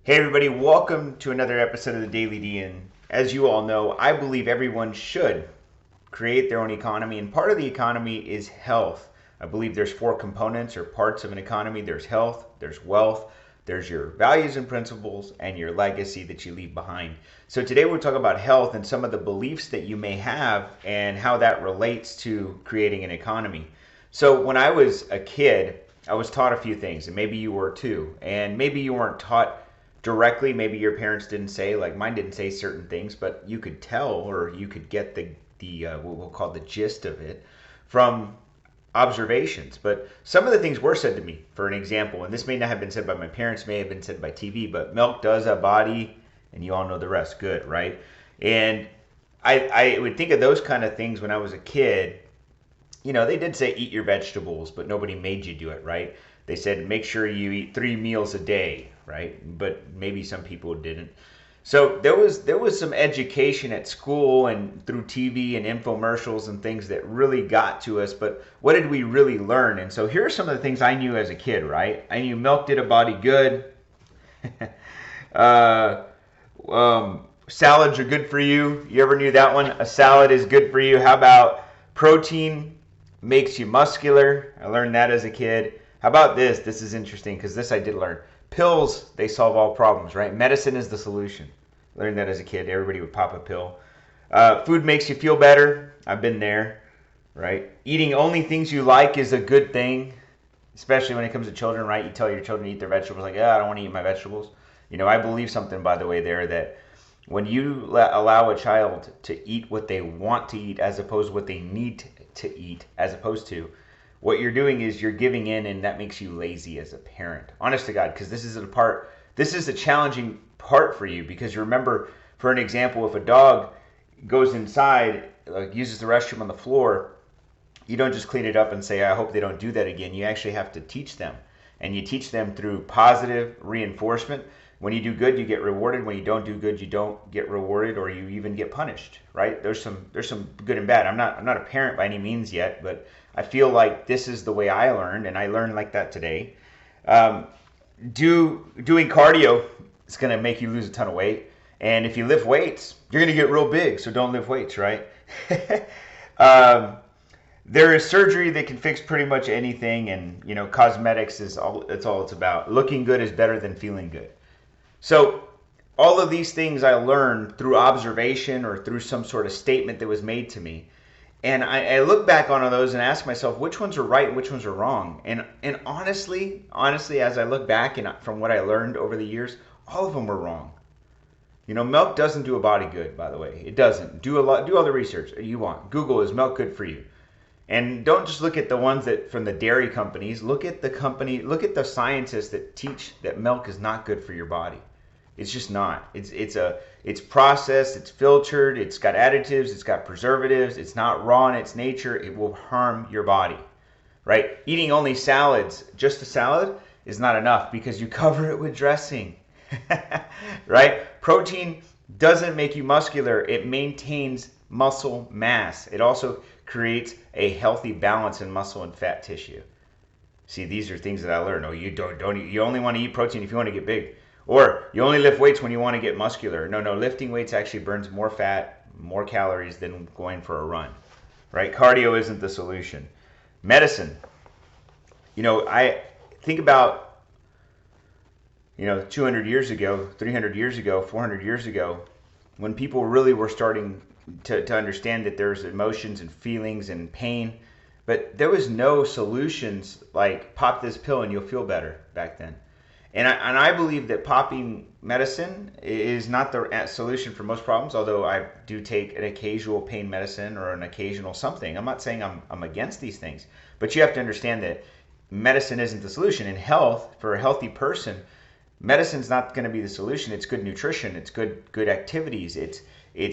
Hey everybody, welcome to another episode of the Daily D. And as you all know, I believe everyone should create their own economy, and part of the economy is health. I believe there's four components or parts of an economy. There's health, there's wealth, there's your values and principles, and your legacy that you leave behind. So today we'll talk about health and some of the beliefs that you may have and how that relates to creating an economy. So when I was a kid, I was taught a few things, and maybe you were too. And maybe you weren't taught directly, maybe your parents didn't say, like mine didn't say certain things, but you could tell, or you could get the what we'll call the gist of it from observations. But some of the things were said to me. For an example, and this may not have been said by my parents, may have been said by TV, but milk does a body, and you all know the rest. Good, right? And I would think of those kind of things when I was a kid. You know, they did say eat your vegetables, but nobody made you do it, right? They said make sure you eat 3 meals a day, right? But maybe some people didn't. So there was some education at school and through TV and infomercials and things that really got to us. But what did we really learn? And so here are some of the things I knew as a kid, right? I knew milk did a body good. uh, Salads are good for you. You ever knew that one? A salad is good for you. How about protein makes you muscular? I learned that as a kid. How about this? This is interesting because this I did learn. Pills, they solve all problems, right? Medicine is the solution. Learned that as a kid. Everybody would pop a pill. Food makes you feel better. I've been there, right? Eating only things you like is a good thing, especially when it comes to children, right? You tell your children to eat their vegetables, like, yeah, I don't want to eat my vegetables. You know, I believe something, by the way, there that when you allow a child to eat what they want to eat as opposed to what they need to eat, as opposed to what you're doing is you're giving in, and that makes you lazy as a parent. Honest to God, because this is a challenging part for you, because you remember, for an example, if a dog goes inside, like uses the restroom on the floor, you don't just clean it up and say, I hope they don't do that again. You actually have to teach them. And you teach them through positive reinforcement. When you do good, you get rewarded. When you don't do good, you don't get rewarded, or you even get punished, right? There's some good and bad. I'm not a parent by any means yet, but I feel like this is the way I learned, and I learned like that today. Um, doing cardio is going to make you lose a ton of weight. And if you lift weights, you're going to get real big, so don't lift weights, right? um, there is surgery that can fix pretty much anything, and you know, cosmetics is all. That's all it's about. Looking good is better than feeling good. So all of these things I learned through observation or through some sort of statement that was made to me. And I look back on those and ask myself which ones are right and which ones are wrong. And honestly, as I look back and from what I learned over the years, all of them were wrong. You know, milk doesn't do a body good, by the way. It doesn't. Do all the research you want. Google, is milk good for you? And don't just look at the ones that from the dairy companies. Look at the scientists that teach that milk is not good for your body. It's just not. It's processed, it's filtered, it's got additives, it's got preservatives, it's not raw in its nature, it will harm your body. Right? Eating only salads, just a salad, is not enough because you cover it with dressing. Right? Protein doesn't make you muscular, it maintains muscle mass. It also creates a healthy balance in muscle and fat tissue. See, these are things that I learned. Oh, you only want to eat protein if you want to get big. Or you only lift weights when you want to get muscular. No, lifting weights actually burns more fat, more calories than going for a run. Right? Cardio isn't the solution. Medicine. You know, I think about, 200 years ago, 300 years ago, 400 years ago, when people really were starting to understand that there's emotions and feelings and pain, but there was no solutions like pop this pill and you'll feel better back then. And I believe that popping medicine is not the solution for most problems, although I do take an occasional pain medicine or an occasional something. I'm not saying I'm against these things, but you have to understand that medicine isn't the solution. In health, for a healthy person, medicine's not going to be the solution. It's good nutrition, it's good activities, it's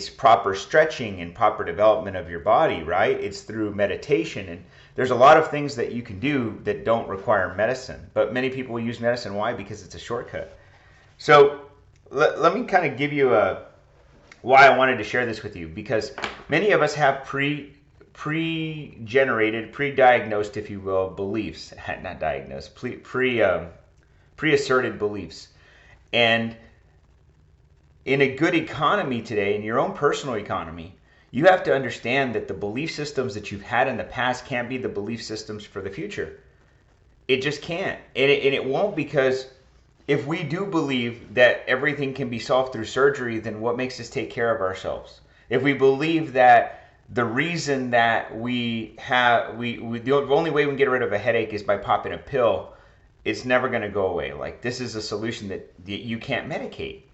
proper stretching and proper development of your body, right? It's through meditation, and there's a lot of things that you can do that don't require medicine. But many people use medicine. Why? Because it's a shortcut. So let me kind of give you why I wanted to share this with you, because many of us have pre-diagnosed, if you will, beliefs. Not diagnosed, pre-asserted beliefs. And in a good economy today, in your own personal economy, you have to understand that the belief systems that you've had in the past can't be the belief systems for the future. It just can't. And it won't, because if we do believe that everything can be solved through surgery, then what makes us take care of ourselves? If we believe that the reason that the only way we can get rid of a headache is by popping a pill, it's never going to go away. Like, this is a solution that you can't medicate.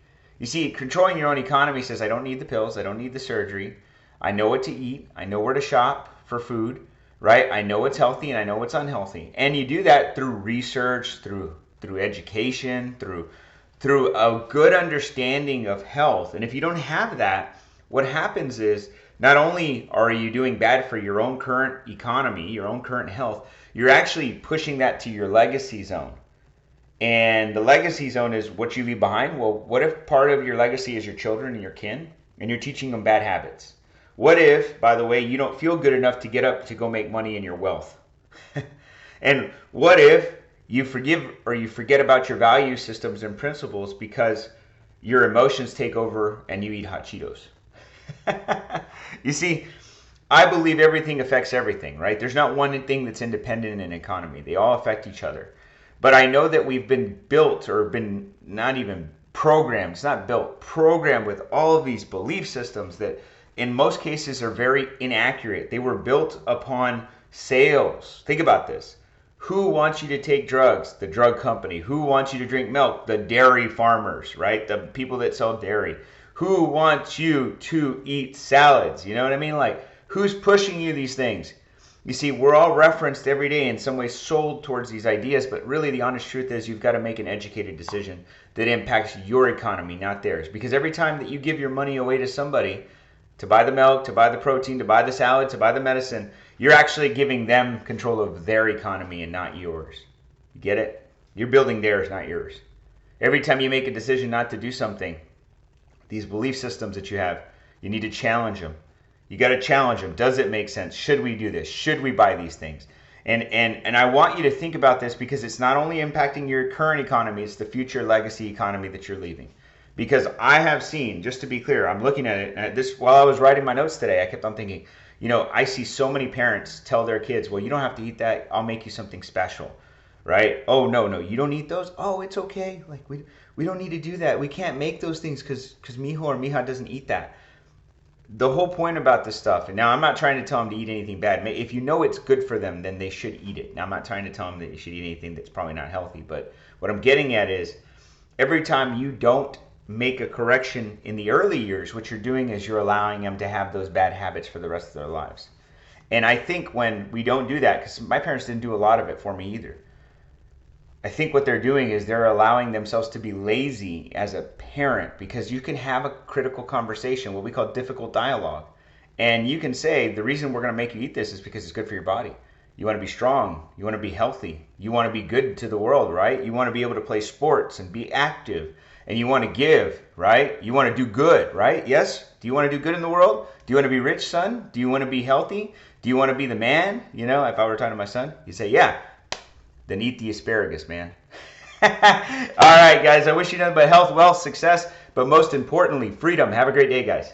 You see, controlling your own economy says, I don't need the pills, I don't need the surgery. I know what to eat, I know where to shop for food, right? I know what's healthy and I know what's unhealthy. And you do that through research, through education, through a good understanding of health. And if you don't have that, what happens is, not only are you doing bad for your own current economy, your own current health, you're actually pushing that to your legacy zone. And the legacy zone is what you leave behind. Well, what if part of your legacy is your children and your kin, and you're teaching them bad habits? What if, by the way, you don't feel good enough to get up to go make money in your wealth? And what if you forgive or you forget about your value systems and principles because your emotions take over and you eat hot Cheetos? You see, I believe everything affects everything, right? There's not one thing that's independent in an economy. They all affect each other. But I know that we've been built, or been not even programmed, it's not built, programmed with all of these belief systems that in most cases are very inaccurate. They were built upon sales. Think about this. Who wants you to take drugs? The drug company. Who wants you to drink milk? The dairy farmers, right? The people that sell dairy. Who wants you to eat salads? You know what I mean? Like, who's pushing you these things? You see, we're all referenced every day, in some ways sold towards these ideas, but really the honest truth is you've got to make an educated decision that impacts your economy, not theirs. Because every time that you give your money away to somebody to buy the milk, to buy the protein, to buy the salad, to buy the medicine, you're actually giving them control of their economy and not yours. You get it? You're building theirs, not yours. Every time you make a decision not to do something, these belief systems that you have, you need to challenge them. You got to challenge them. Does it make sense? Should we do this? Should we buy these things? And I want you to think about this, because it's not only impacting your current economy, it's the future legacy economy that you're leaving. Because I have seen, just to be clear, I'm looking at it, and this while I was writing my notes today, I kept on thinking, I see so many parents tell their kids, well, you don't have to eat that. I'll make you something special, right? Oh, no, you don't eat those? Oh, it's okay. Like, we don't need to do that. We can't make those things because mijo or mija doesn't eat that. The whole point about this stuff, and now I'm not trying to tell them to eat anything bad. If you know it's good for them, then they should eat it. Now, I'm not trying to tell them that you should eat anything that's probably not healthy, but what I'm getting at is, every time you don't make a correction in the early years, what you're doing is you're allowing them to have those bad habits for the rest of their lives. And I think when we don't do that, because my parents didn't do a lot of it for me either, I think what they're doing is they're allowing themselves to be lazy as a parent, because you can have a critical conversation, what we call difficult dialogue. And you can say, the reason we're going to make you eat this is because it's good for your body. You want to be strong. You want to be healthy. You want to be good to the world, right? You want to be able to play sports and be active. And you want to give, right? You want to do good, right? Yes? Do you want to do good in the world? Do you want to be rich, son? Do you want to be healthy? Do you want to be the man? If I were talking to my son, he'd say, yeah. Then eat the asparagus, man. All right, guys. I wish you nothing but health, wealth, success, but most importantly, freedom. Have a great day, guys.